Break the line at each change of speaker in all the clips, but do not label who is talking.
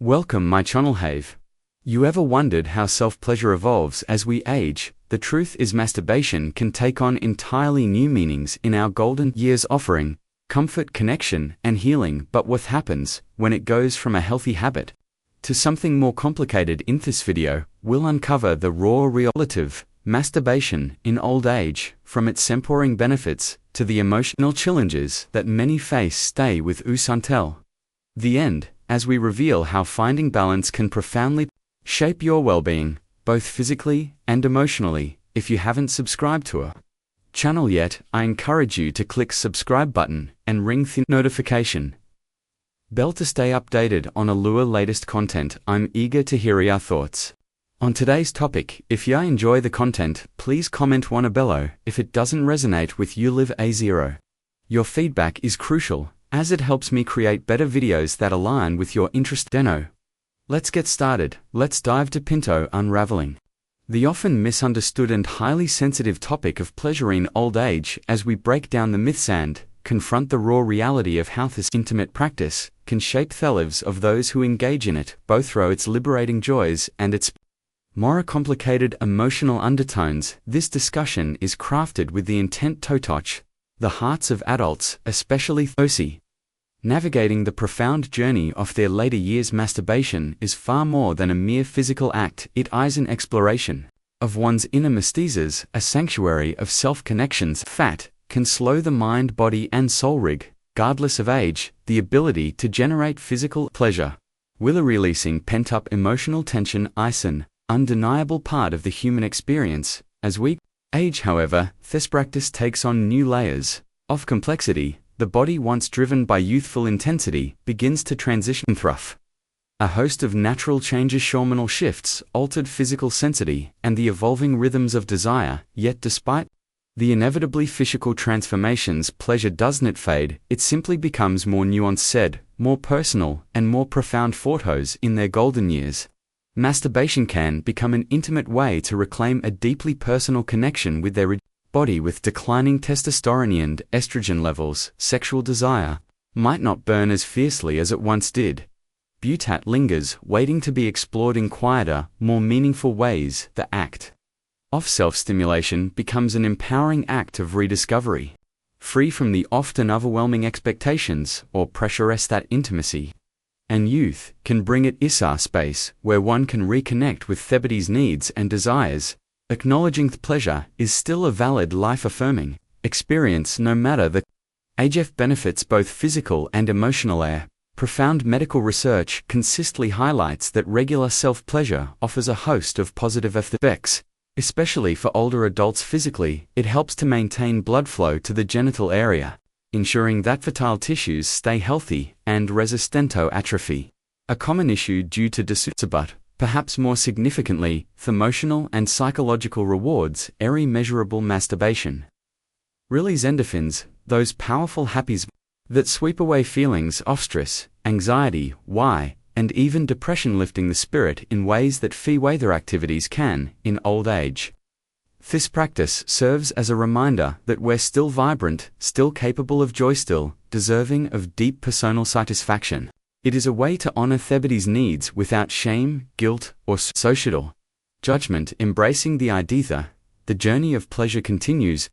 Welcome my channel. Have you ever wondered how self-pleasure evolves as we age? The truth is masturbation can take on entirely new meanings in our golden years, offering comfort, connection, and healing. But what happens when it goes from a healthy habit to something more complicated? In this video, we'll uncover the raw reality of masturbation in old age, from its empowering benefits to the emotional challenges that many face. Stay with us until the end, as we reveal how finding balance can profoundly shape your well-being, both physically and emotionally. If you haven't subscribed to our channel yet, I encourage you to click subscribe button and ring the notification bell to stay updated on our latest content. I'm eager to hear your thoughts on today's topic. If you enjoy the content, please comment one below. If it doesn't resonate with you, leave a 0. Your feedback is crucial, as it helps me create better videos that align with your interest. Let's get started. Let's dive to Pinto unraveling the often misunderstood and highly sensitive topic of pleasure in old age, as we break down the myths and confront the raw reality of how this intimate practice can shape the lives of those who engage in it, both through its liberating joys and its more complicated emotional undertones. This discussion is crafted with the intent to touch the hearts of adults, especially those navigating the profound journey of their later years. Masturbation is far more than a mere physical act. It is an exploration of one's inner mystices, a sanctuary of self-connections. Fat can slow the mind, body, and soul, regardless of age. The ability to generate physical pleasure while releasing pent-up emotional tension is an undeniable part of the human experience. As we age, however, this practice takes on new layers of complexity. The body, once driven by youthful intensity, begins to transition through a host of natural changes, hormonal shifts, altered physical sensitivity, and the evolving rhythms of desire. Yet despite the inevitably physical transformations, pleasure doesn't fade. It simply becomes more nuanced, more personal, and more profound. For those in their golden years, masturbation can become an intimate way to reclaim a deeply personal connection with their body. With declining testosterone and estrogen levels, sexual desire might not burn as fiercely as it once did. But lingers, waiting to be explored in quieter, more meaningful ways. The act of self-stimulation becomes an empowering act of rediscovery, free from the often overwhelming expectations or pressures that intimacy and youth can bring. It is a space where one can reconnect with their body's needs and desires. Acknowledging the pleasure is still a valid, life-affirming experience no matter the age. Benefits, both physical and emotional. Profound medical research consistently highlights that regular self-pleasure offers a host of positive effects, especially for older adults. Physically, it helps to maintain blood flow to the genital area, ensuring that fertile tissues stay healthy and resistant to atrophy, a common issue due to disuse. But perhaps more significantly, the emotional and psychological rewards. Measurable masturbation release endorphins, those powerful happies that sweep away feelings of stress, anxiety, and even depression, lifting the spirit in ways that few other activities can. In old age, this practice serves as a reminder that we're still vibrant, still capable of joy, still deserving of deep personal satisfaction. It is a way to honor their body's needs without shame, guilt, or societal judgment. Embracing the idea that the journey of pleasure continues,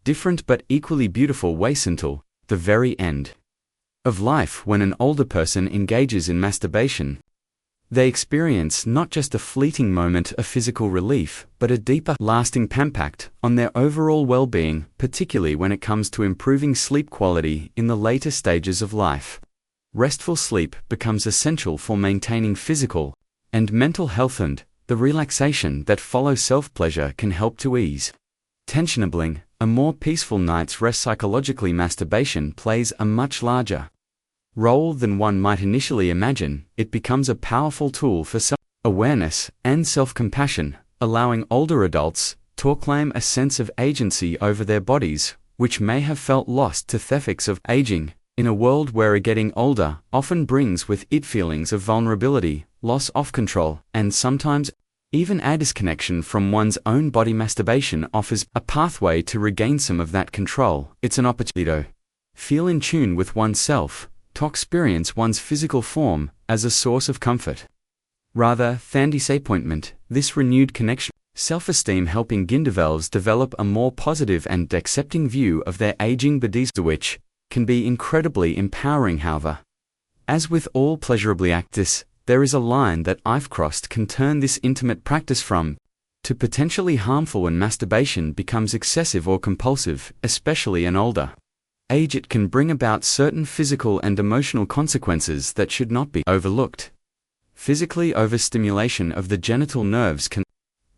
different but equally beautiful ways, until the very end of life. When an older person engages in masturbation, they experience not just a fleeting moment of physical relief, but a deeper, lasting impact on their overall well-being, particularly when it comes to improving sleep quality in the later stages of life. Restful sleep becomes essential for maintaining physical and mental health, and the relaxation that follows self-pleasure can help to ease tension, enabling a more peaceful night's rest. Psychologically, masturbation plays a much larger role than one might initially imagine. It becomes a powerful tool for self-awareness and self-compassion, allowing older adults to claim a sense of agency over their bodies, which may have felt lost to the effects of aging. In a world where getting older often brings with it feelings of vulnerability, loss of control, and sometimes even a disconnection from one's own body, masturbation offers a pathway to regain some of that control. It's an opportunity to feel in tune with oneself, to experience one's physical form, as a source of comfort. Rather than disappointment, this renewed connection, self-esteem helping individuals develop a more positive and accepting view of their aging bodies, which can be incredibly empowering. However, as with all pleasurably acts, there is a line that I've crossed can turn this intimate practice from to potentially harmful when masturbation becomes excessive or compulsive, especially in older age. It can bring about certain physical and emotional consequences that should not be overlooked. Physically, overstimulation of the genital nerves can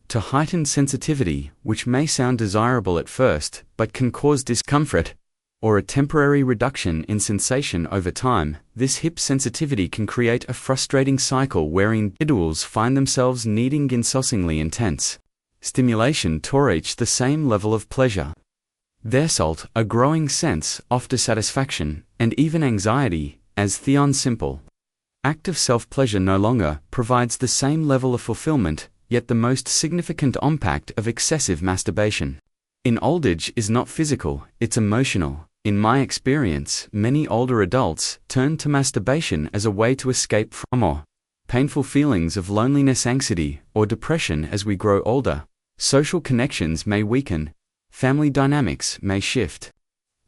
to heightened sensitivity, which may sound desirable at first, but can cause discomfort or a temporary reduction in sensation over time. This hip sensitivity can create a frustrating cycle where individuals find themselves needing incessantly intense stimulation to reach the same level of pleasure. There result a growing sense of dissatisfaction and even anxiety, as the simple act of self-pleasure no longer provides the same level of fulfillment. Yet the most significant impact of excessive masturbation in old age is not physical, it's emotional. In my experience, many older adults turn to masturbation as a way to escape from or painful feelings of loneliness, anxiety, or depression. As we grow older, social connections may weaken, family dynamics may shift,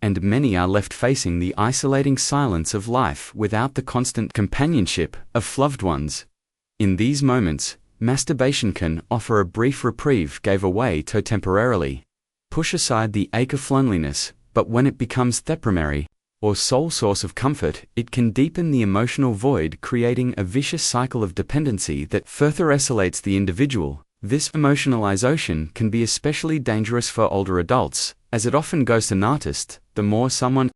and many are left facing the isolating silence of life without the constant companionship of loved ones. In these moments, masturbation can offer a brief reprieve, give away to temporarily push aside the ache of loneliness, but when it becomes the primary or sole source of comfort, it can deepen the emotional void, creating a vicious cycle of dependency that further isolates the individual. This emotionalization can be especially dangerous for older adults, as it often goes unnoticed. The more someone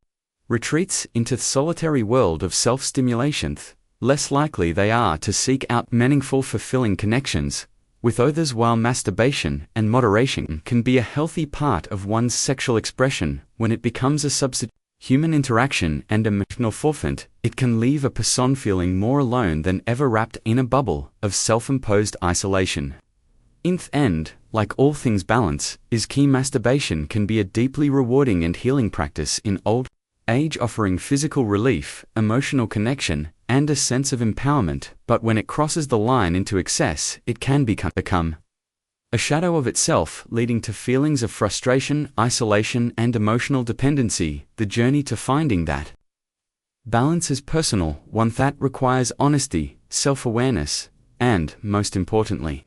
retreats into the solitary world of self-stimulation, less likely they are to seek out meaningful, fulfilling connections with others. While masturbation and moderation can be a healthy part of one's sexual expression, when it becomes a substitute human interaction and emotional forfeit, it can leave a person feeling more alone than ever, wrapped in a bubble of self-imposed isolation. In the end, like all things, balance is key. Masturbation can be a deeply rewarding and healing practice in old age, offering physical relief, emotional connection, and a sense of empowerment, but when it crosses the line into excess, it can become a shadow of itself, leading to feelings of frustration, isolation, and emotional dependency. The journey to finding that balance is personal, one that requires honesty, self-awareness, and, most importantly,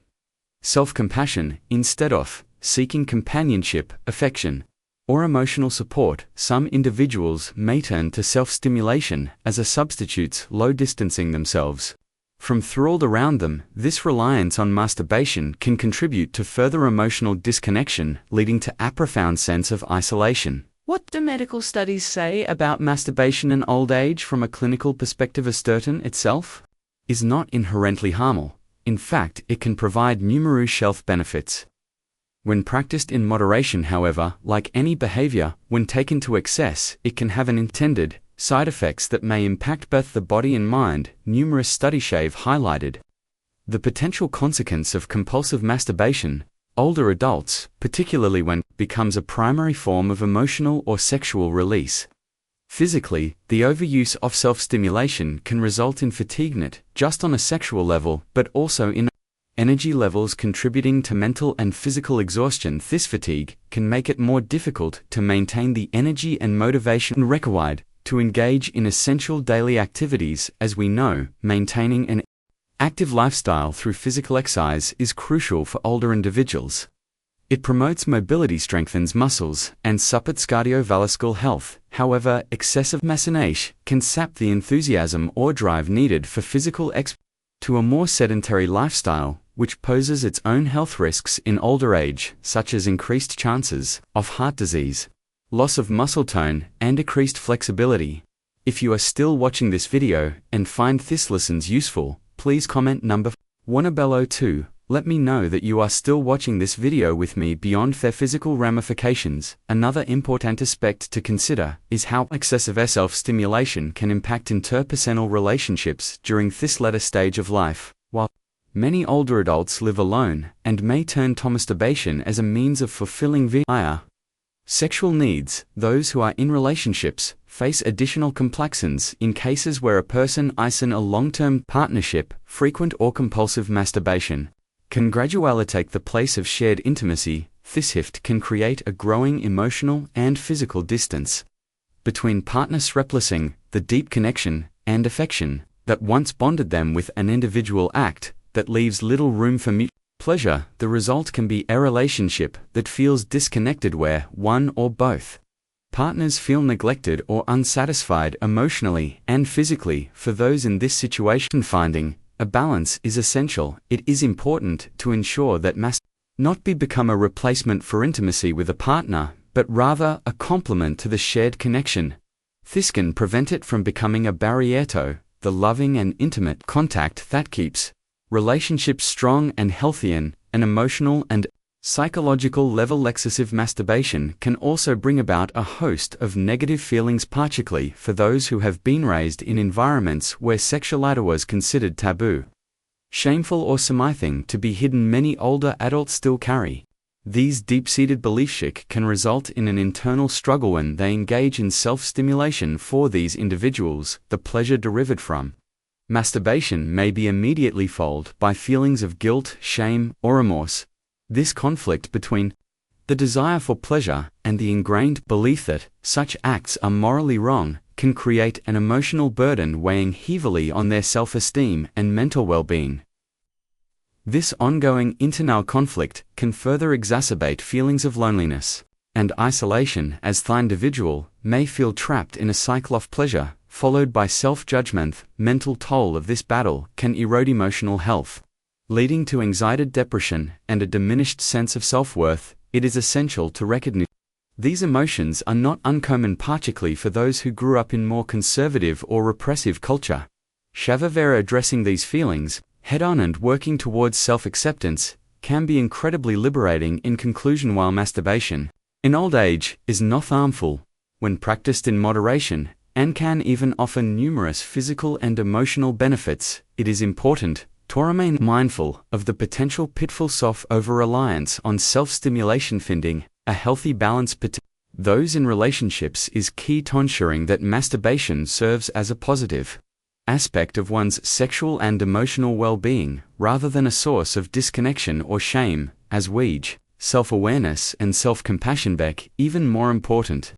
self-compassion. Instead of seeking companionship, affection, or emotional support, some individuals may turn to self-stimulation as a substitute, distancing themselves from the world around them. This reliance on masturbation can contribute to further emotional disconnection, leading to a profound sense of isolation. What do medical studies say about masturbation in old age from a clinical perspective? Masturbation itself is not inherently harmful. In fact, it can provide numerous health benefits when practiced in moderation. However, like any behavior, when taken to excess, it can have unintended side effects that may impact both the body and mind. Numerous studies have highlighted the potential consequence of compulsive masturbation. Older adults, particularly when it becomes a primary form of emotional or sexual release. Physically, the overuse of self-stimulation can result in fatigue, not just on a sexual level, but also in energy levels, contributing to mental and physical exhaustion. This fatigue can make it more difficult to maintain the energy and motivation required to engage in essential daily activities. As we know, maintaining an active lifestyle through physical exercise is crucial for older individuals. It promotes mobility, strengthens muscles, and supports cardiovascular health. However, excessive masturbation can sap the enthusiasm or drive needed for physical to a more sedentary lifestyle, which poses its own health risks in older age, such as increased chances of heart disease, loss of muscle tone, and decreased flexibility. If you are still watching this video and find this lessons useful, please comment number 1 below. 2. Let me know that you are still watching this video with me beyond their physical ramifications. Another important aspect to consider is how excessive self-stimulation can impact interpersonal relationships during this latter stage of life. While many older adults live alone and may turn to masturbation as a means of fulfilling desire, Sexual needs. Those who are in relationships face additional complexins in cases where a person is in a long-term partnership. Frequent or compulsive masturbation can gradually take the place of shared intimacy. This shift can create a growing emotional and physical distance between partners, replacing the deep connection and affection that once bonded them with an individual act that leaves little room for mutual pleasure. The result can be a relationship that feels disconnected, where one or both partners feel neglected or unsatisfied emotionally and physically. For those in this situation, finding a balance is essential. It is important to ensure that not become a replacement for intimacy with a partner, but rather a complement to the shared connection. This can prevent it from becoming a barrier to the loving and intimate contact that keeps relationships strong and healthy. On an emotional and psychological level, excessive masturbation can also bring about a host of negative feelings, particularly for those who have been raised in environments where sexuality was considered taboo, shameful, or something to be hidden. Many older adults still carry these deep-seated beliefs, which can result in an internal struggle when they engage in self-stimulation. For these individuals, the pleasure derived from masturbation may be immediately followed by feelings of guilt, shame, or remorse. This conflict between the desire for pleasure and the ingrained belief that such acts are morally wrong can create an emotional burden weighing heavily on their self-esteem and mental well-being. This ongoing internal conflict can further exacerbate feelings of loneliness and isolation, as the individual may feel trapped in a cycle of pleasure, followed by self-judgment. Mental toll of this battle can erode emotional health, leading to anxiety, depression, and a diminished sense of self-worth. It is essential to recognize these emotions are not uncommon, particularly for those who grew up in more conservative or repressive culture. However, addressing these feelings head-on and working towards self-acceptance can be incredibly liberating. In conclusion, while masturbation in old age is not harmful when practiced in moderation and can even offer numerous physical and emotional benefits, it is important to remain mindful of the potential pitfalls of over-reliance on self-stimulation. Finding a healthy balance between those in relationships is key to ensuring that masturbation serves as a positive aspect of one's sexual and emotional well-being, rather than a source of disconnection or shame. As self-awareness and self-compassion become even more important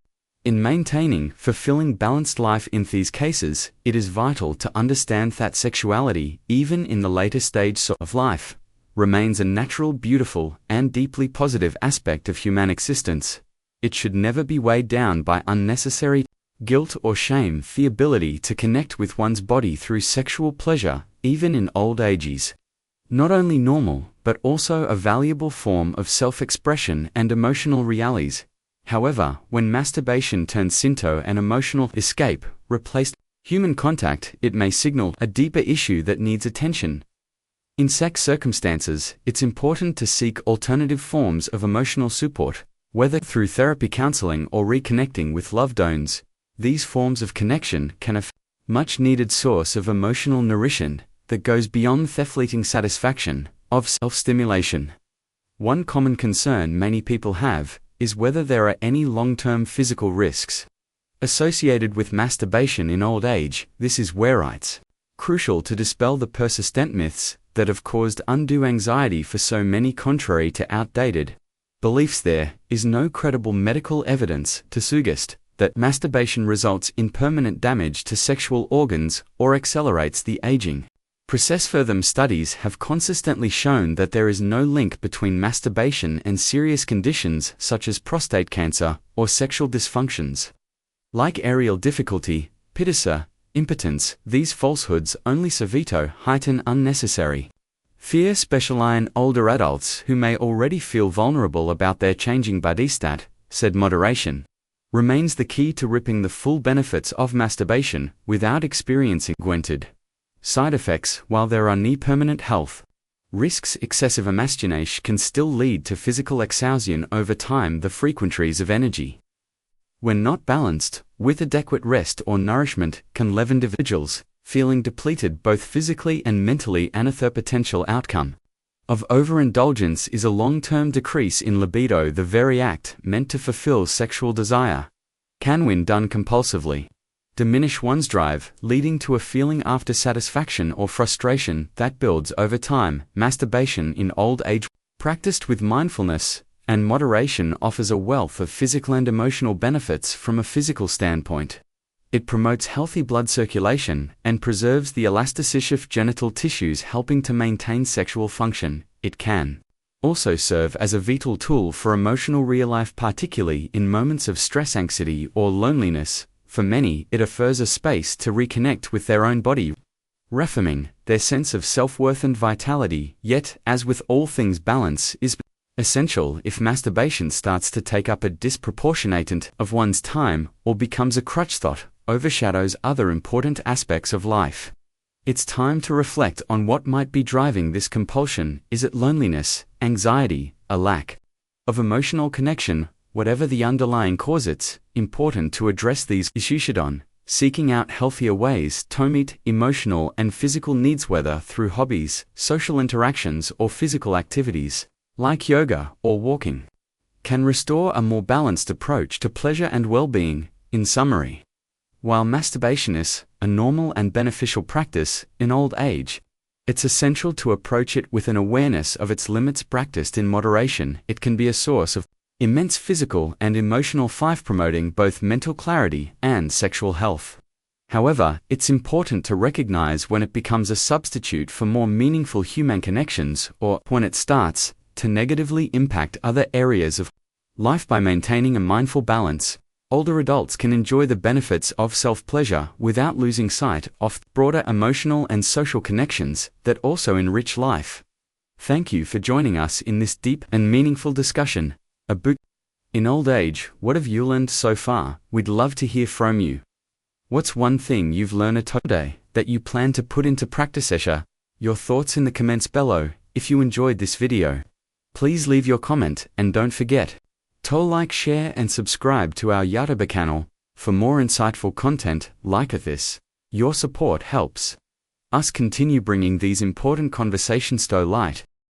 in maintaining fulfilling balanced life. In these cases, it is vital to understand that sexuality, even in the later stages of life, remains a natural, beautiful, and deeply positive aspect of human existence. It should never be weighed down by unnecessary guilt or shame. The ability to connect with one's body through sexual pleasure, even in old age, is not only normal, but also a valuable form of self-expression and emotional realities. However, when masturbation turns into an emotional escape, replaced human contact, it may signal a deeper issue that needs attention. In such circumstances, it's important to seek alternative forms of emotional support, whether through therapy, counseling, or reconnecting with loved ones. These forms of connection can afford a much-needed source of emotional nourishment that goes beyond the fleeting satisfaction of self-stimulation. One common concern many people have is whether there are any long-term physical risks associated with masturbation in old age. This is where it's crucial to dispel the persistent myths that have caused undue anxiety for so many. Contrary to outdated beliefs, there is no credible medical evidence to suggest that masturbation results in permanent damage to sexual organs or accelerates the aging process. Further studies have consistently shown that there is no link between masturbation and serious conditions such as prostate cancer or sexual dysfunctions like erectile difficulty, pituitary impotence. These falsehoods only serve to heighten unnecessary fear, especially in older adults who may already feel vulnerable about their changing body stat. Said moderation remains the key to reaping the full benefits of masturbation without experiencing unwanted side effects. While there are no permanent health risks, excessive masturbation can still lead to physical exhaustion over time. The frequencies of energy, when not balanced with adequate rest or nourishment, can leave individuals feeling depleted both physically and mentally. Another potential outcome of overindulgence is a long-term decrease in libido. The very act meant to fulfill sexual desire can, when done compulsively, diminish one's drive, leading to a feeling after satisfaction or frustration that builds over time. Masturbation in old age, practiced with mindfulness and moderation, offers a wealth of physical and emotional benefits. From a physical standpoint, it promotes healthy blood circulation and preserves the elasticity of genital tissues, helping to maintain sexual function. It can also serve as a vital tool for emotional relief, particularly in moments of stress, anxiety, or loneliness. For many, it offers a space to reconnect with their own body, reaffirming their sense of self-worth and vitality. Yet, as with all things, balance is essential. If masturbation starts to take up a disproportionate amount of one's time or becomes a crutch that overshadows other important aspects of life, it's time to reflect on what might be driving this compulsion. Is it loneliness, anxiety, a lack of emotional connection? Whatever the underlying cause, it's important to address these issues on seeking out healthier ways to meet emotional and physical needs, whether through hobbies, social interactions, or physical activities like yoga or walking, can restore a more balanced approach to pleasure and well-being. In summary, while masturbation is a normal and beneficial practice in old age, it's essential to approach it with an awareness of its limits. Practiced in moderation, it can be a source of immense physical and emotional fulfillment, promoting both mental clarity and sexual health. However, it's important to recognize when it becomes a substitute for more meaningful human connections, or when it starts to negatively impact other areas of life. By maintaining a mindful balance, older adults can enjoy the benefits of self-pleasure without losing sight of broader emotional and social connections that also enrich life. Thank you for joining us in this deep and meaningful discussion. A book in old age. What have you learned so far? We'd love to hear from you. What's one thing you've learned today that you plan to put into practice? Share your thoughts in the comments below. If you enjoyed this video, please leave your comment and don't forget to like, share, and subscribe to our YouTube channel for more insightful content like this. Your support helps us continue bringing these important conversations to light.